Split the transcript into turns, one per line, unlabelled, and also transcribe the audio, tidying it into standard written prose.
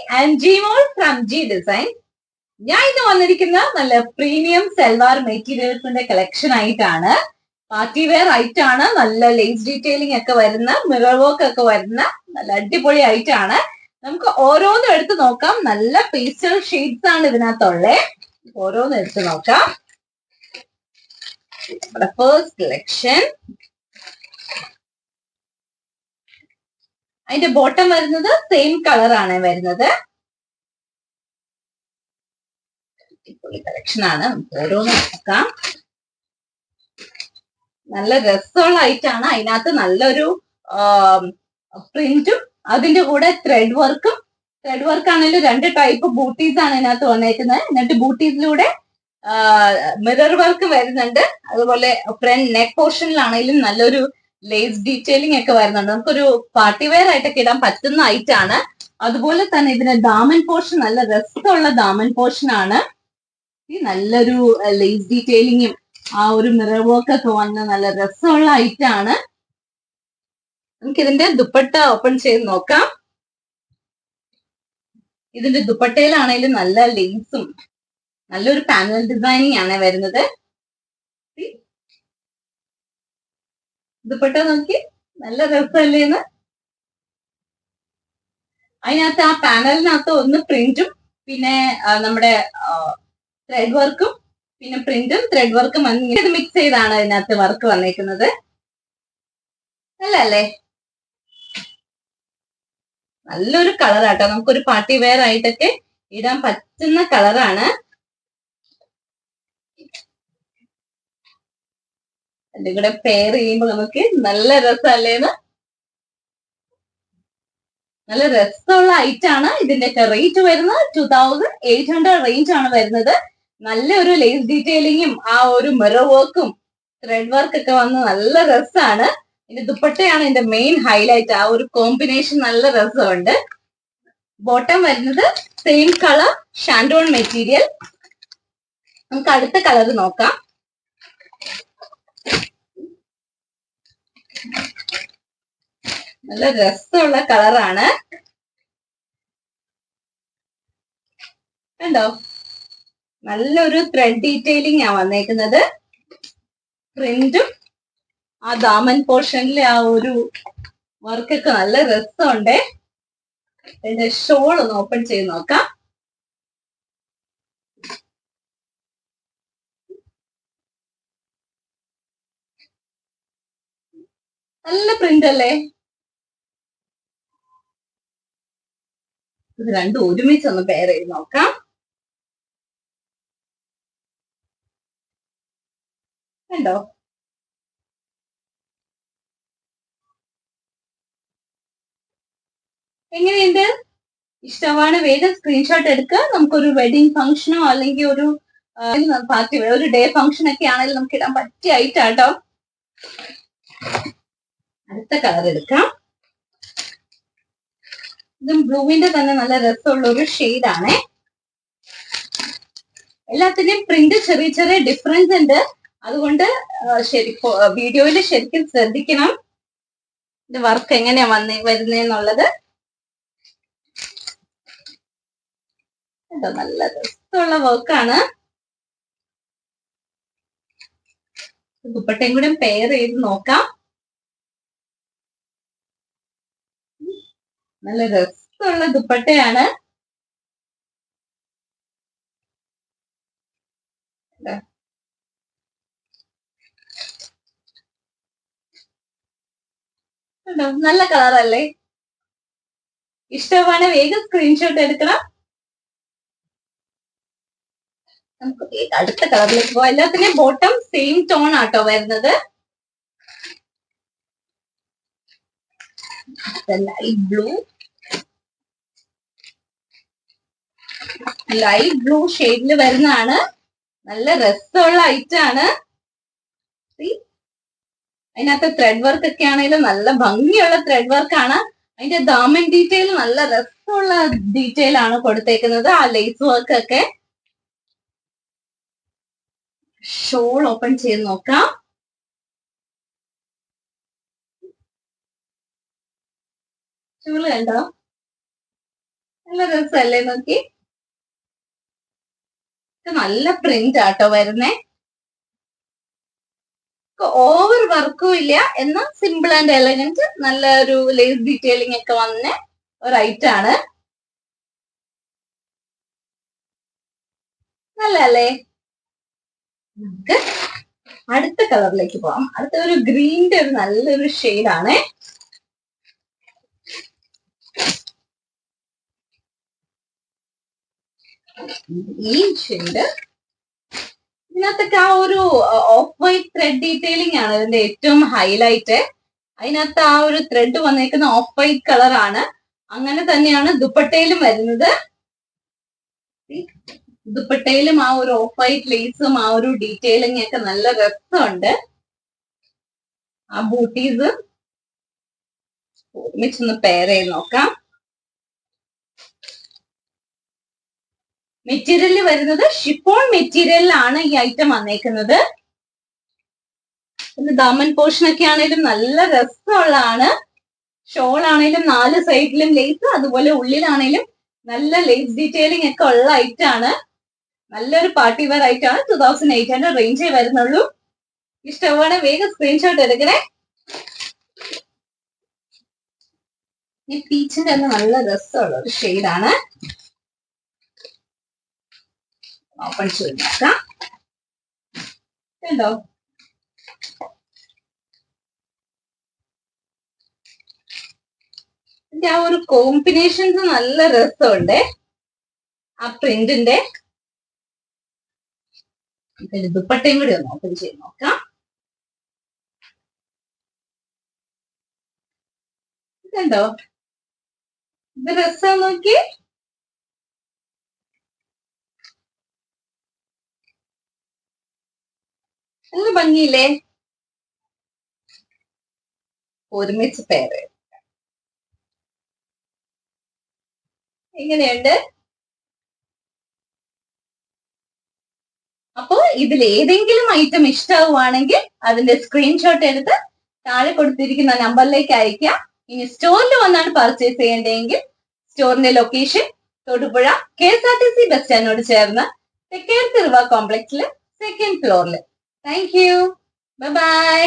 I am Gmol from G Design. ഞാൻ ഇന്ന് വന്നിരിക്കുന്ന നല്ല പ്രീമിയം സൽവാർ മെറ്റീരിയൽസിന്റെ കളക്ഷൻ ആയിട്ടാണ്. പാർട്ടി വെയർ ഐറ്റം ആണ്. നല്ല ലേസ് ഡീറ്റെയിലിംഗ് ഒക്കെ വരുന്ന, മിറർ വർക്ക് ഒക്കെ വരുന്ന നല്ല അടിപൊളി ഐറ്റം ആണ്. നമുക്ക് ഓരോന്നും എടുത്ത് നോക്കാം. നല്ല പേസ്റ്റൽ ഷെയ്ഡ്സ് ആണ് ഇതിനകത്തുള്ളത്. ഓരോന്നും എടുത്ത് നോക്കാം. First collection. അതിന്റെ ബോട്ടം വരുന്നത് സെയിം കളർ ആണ് വരുന്നത്. കളക്ഷൻ ആണ്. ഓരോന്ന് നോക്കാം. നല്ല രസമുള്ള ഐറ്റം ആണ്. അതിനകത്ത് നല്ലൊരു പ്രിന്റും അതിന്റെ കൂടെ ത്രെഡ് വർക്കും. ത്രെഡ് വർക്ക് ആണെങ്കിലും 2 ടൈപ്പ് ബൂട്ടീസ് ആണ് ഇതിനകത്ത് വന്നേക്കുന്നത്. എന്നിട്ട് ബൂട്ടീസിലൂടെ മിറർ വർക്ക് വരുന്നുണ്ട്. അതുപോലെ ഫ്രണ്ട് നെക്ക് പോർഷനിലാണെങ്കിലും നല്ലൊരു ലേസ് ഡീറ്റെയിലിംഗ് ഒക്കെ വരുന്നുണ്ട്. നമുക്കൊരു പാർട്ടി വെയർ ആയിട്ടൊക്കെ ഇടാൻ പറ്റുന്ന ഐറ്റം ആണ്. അതുപോലെ തന്നെ ഇതിന് ദാമൻ പോർഷൻ നല്ല രസമുള്ള ദാമൻ പോർഷൻ ആണ്. നല്ലൊരു ലേസ് ഡീറ്റെയിലിങ്ങും ആ ഒരു മിറർ വർക്ക് ഒക്കെ വന്ന നല്ല രസമുള്ള ഐറ്റം ആണ്. നമുക്ക് ഇതിന്റെ ദുപ്പട്ട ഓപ്പൺ ചെയ്ത് നോക്കാം. ഇതിന്റെ ദുപ്പട്ടയിലാണെങ്കിലും നല്ല ലേസും നല്ലൊരു പാനൽ ഡിസൈനിങ് ആണ് വരുന്നത്. ദുപ്പട്ട നോക്കി നല്ല രസമല്ലേന്ന്. അതിനകത്ത് ആ പാനലിനകത്ത് ഒന്ന് പ്രിന്റും പിന്നെ നമ്മുടെ ത്രെഡ് വർക്കും പിന്നെ പ്രിന്റും ത്രെഡ് വർക്കും ഇത് മിക്സ് ചെയ്താണ് അതിനകത്ത് വർക്ക് വന്നേക്കുന്നത്. അല്ലേ? നല്ലൊരു കളറാട്ടോ. നമുക്കൊരു പാർട്ടി വെയർ ആയിട്ടൊക്കെ ഇടാൻ പറ്റുന്ന കളറാണ്. അതിന്റെ കൂടെ പെയർ ചെയ്യുമ്പോൾ നമുക്ക് നല്ല രസമല്ലേന്ന്. നല്ല രസമുള്ള ഐറ്റം ആണ്. ഇതിന്റെയൊക്കെ റേറ്റ് വരുന്നത് 2800 റേഞ്ച് ആണ് വരുന്നത്. നല്ലൊരു ലേസ് ഡീറ്റെയിലിങ്ങും ആ ഒരു മിറർ വർക്കും ത്രെഡ് വർക്ക് ഒക്കെ വന്ന് നല്ല രസമാണ്. ഇതിന്റെ ദുപ്പട്ടയാണ് ഇതിന്റെ മെയിൻ ഹൈലൈറ്റ്. ആ ഒരു കോമ്പിനേഷൻ നല്ല രസമുണ്ട്. ബോട്ടം വരുന്നത് സെയിം കളർ ഷാൻഡോൺ മെറ്റീരിയൽ. നമുക്ക് അടുത്ത കളർ നോക്കാം. നല്ല രസമുള്ള കളറാണ്. കണ്ടോ? നല്ലൊരു ത്രെഡ് ഡീറ്റെയിലിംഗ് ആ വന്നേക്കുന്നത്. പ്രിന്റും ആ ദാമൻ പോർഷനിലെ ആ ഒരു വർക്കൊക്കെ നല്ല രസമുണ്ട്. ഇതിന്റെ ഷോൾ ഒന്ന് ഓപ്പൺ ചെയ്ത് നോക്കാം. നല്ല പ്രിന്റ് അല്ലേ? ഇത് രണ്ടും ഒരുമിച്ച് ഒന്ന് പെയർ ചെയ്ത് നോക്കാം. കണ്ടോ? എങ്ങനെയുണ്ട്? ഇഷ്ടമാണ്? വേഗം സ്ക്രീൻഷോട്ട് എടുക്കുക. നമുക്കൊരു വെഡിങ് ഫംഗ്ഷനോ അല്ലെങ്കിൽ ഒരു പാർട്ടി ഒരു ഡേ ഫംഗ്ഷൻ ഒക്കെ ആണെങ്കിലും നമുക്ക് ഇടാൻ പറ്റിയ ഐറ്റം കേട്ടോ. അടുത്ത കളർ എടുക്കാം. ഇതും ബ്ലൂവിന്റെ തന്നെ നല്ല രസമുള്ള ഒരു ഷെയ്ഡാണ്. എല്ലാത്തിന്റെയും പ്രിന്റ് ചെറിയ ചെറിയ ഡിഫറൻസ് ഉണ്ട്. അതുകൊണ്ട് വീഡിയോയിൽ ശരിക്കും ശ്രദ്ധിക്കണം ഇത് വർക്ക് എങ്ങനെയാ വരുന്നേന്നുള്ളത്. നല്ല രസമുള്ള വർക്കാണ്. ദുപ്പട്ടയും കൂടെ പെയർ ചെയ്ത് നോക്കാം. നല്ല രസമുള്ള ദുപ്പട്ടയാണ്. നല്ല കളറല്ലേ? ഇഷ്ടമാണ്? വേഗം സ്ക്രീൻഷോട്ട് എടുക്കണം. നമുക്ക് അടുത്ത കളറിലേക്ക് പോവാം. എല്ലാത്തിന്റെയും ബോട്ടം സെയിം ടോൺ ആട്ടോ വരുന്നത്. ലൈറ്റ് ബ്ലൂ ഷെയ്ഡിൽ വരുന്നതാണ്. നല്ല രസമുള്ള ഐറ്റം ആണ്. അതിനകത്ത് ത്രെഡ് വർക്ക് ഒക്കെ ആണെങ്കിലും നല്ല ഭംഗിയുള്ള ത്രെഡ് വർക്ക് ആണ്. അതിന്റെ ദാമൻ ഡീറ്റെയിൽ നല്ല രസമുള്ള ഡീറ്റെയിൽ ആണ് കൊടുത്തേക്കുന്നത്. ആ ലേസ് വർക്ക് ഒക്കെ. ഷോൾ ഓപ്പൺ ചെയ്ത് നോക്കാം. ഷോൾ കണ്ടോ? നല്ല രസമല്ലേ നോക്കി. നല്ല പ്രിന്റ് ആട്ടോ വരുന്നേ. ഓവർ വർക്കും ഇല്ല, എന്നാൽ സിമ്പിൾ ആൻഡ് എലഗന്റ്, നല്ല ഒരു ലേസ് ഡീറ്റെയിലിംഗ് ഒക്കെ വന്ന ഒരു ഐറ്റം ആണ്. നല്ലല്ലേ? നമുക്ക് അടുത്ത കളറിലേക്ക് പോവാം. അടുത്ത ഒരു ഗ്രീനിന്റെ ഒരു നല്ലൊരു ഷെയ്ഡാണ്. ഈ ഷെയ്ഡ്, ഇതിനകത്തൊക്കെ ആ ഒരു ഓഫ് വൈറ്റ് ത്രെഡ് ഡീറ്റെയിലിംഗ് ആണ് ഇതിന്റെ ഏറ്റവും ഹൈലൈറ്റ്. അതിനകത്ത് ആ ഒരു ത്രെഡ് വന്നേക്കുന്ന ഓഫ് വൈറ്റ് കളറാണ്. അങ്ങനെ തന്നെയാണ് ദുപ്പട്ടയിലും വരുന്നത്. ദുപ്പട്ടയിലും ആ ഒരു ഓഫ് വൈറ്റ് ലേസും ആ ഒരു ഡീറ്റെയിലിംഗ് ഒക്കെ നല്ല രസമുണ്ട്. ആ ബൂട്ടീസ് ഒരുമിച്ചൊന്ന് പെയർ ചെയ്ത് നോക്കാം. മെറ്റീരിയൽ വരുന്നത് ഷിഫോൺ മെറ്റീരിയലിലാണ് ഈ ഐറ്റം വന്നേക്കുന്നത്. പിന്നെ ദാമൻ പോർഷൻ ഒക്കെ ആണെങ്കിലും നല്ല രസമുള്ളതാണ്. ഷോൾ ആണെങ്കിലും 4 സൈഡിലും ലേസ്, അതുപോലെ ഉള്ളിലാണെങ്കിലും നല്ല ലേസ് ഡീറ്റെയിലിംഗ് ഒക്കെ ഉള്ള ഐറ്റം ആണ്. നല്ലൊരു പാർട്ടി വെയർ ആയിട്ടാണ്. 2800 റേഞ്ചേ വരുന്നുള്ളൂ. ഇഷ്ടമാണ് വേഗം സ്ക്രീൻഷോട്ട് എടുക്കണേ. ഈ പീച്ചിന്റെ തന്നെ നല്ല രസമുള്ള ഒരു ഷെയ്ഡാണ്. ഓപ്പൺ ചെയ്ത് നോക്കാം. കണ്ടോ? ആ ഒരു കോമ്പിനേഷൻസ് നല്ല രസമുണ്ട്. ആ പ്രിന്റിന്റെ ദുപ്പട്ടയും കൂടി ഒന്ന് ഓപ്പൺ ചെയ്ത് നോക്കാം. കണ്ടോ? ഇത് രസം നോക്കി. നല്ല ഭംഗിയില്ലേ? ഒരുമിച്ച് പേര് എങ്ങനെയുണ്ട്? അപ്പോ ഇതിൽ ഏതെങ്കിലും ഐറ്റം ഇഷ്ടമാവുകയാണെങ്കിൽ അതിന്റെ സ്ക്രീൻഷോട്ട് എടുത്ത് താഴെ കൊടുത്തിരിക്കുന്ന നമ്പറിലേക്ക് അയക്കാം. ഇനി സ്റ്റോറിൽ വന്നാണ് പർച്ചേസ് ചെയ്യേണ്ടതെങ്കിൽ സ്റ്റോറിന്റെ ലൊക്കേഷൻ തൊടുപുഴ KSRTC ബസ് സ്റ്റാൻഡിനോട് ചേർന്ന് തെക്കേർത്ത് റിവർ കോംപ്ലക്സിൽ 2nd ഫ്ലോറിൽ. Thank you. Bye by.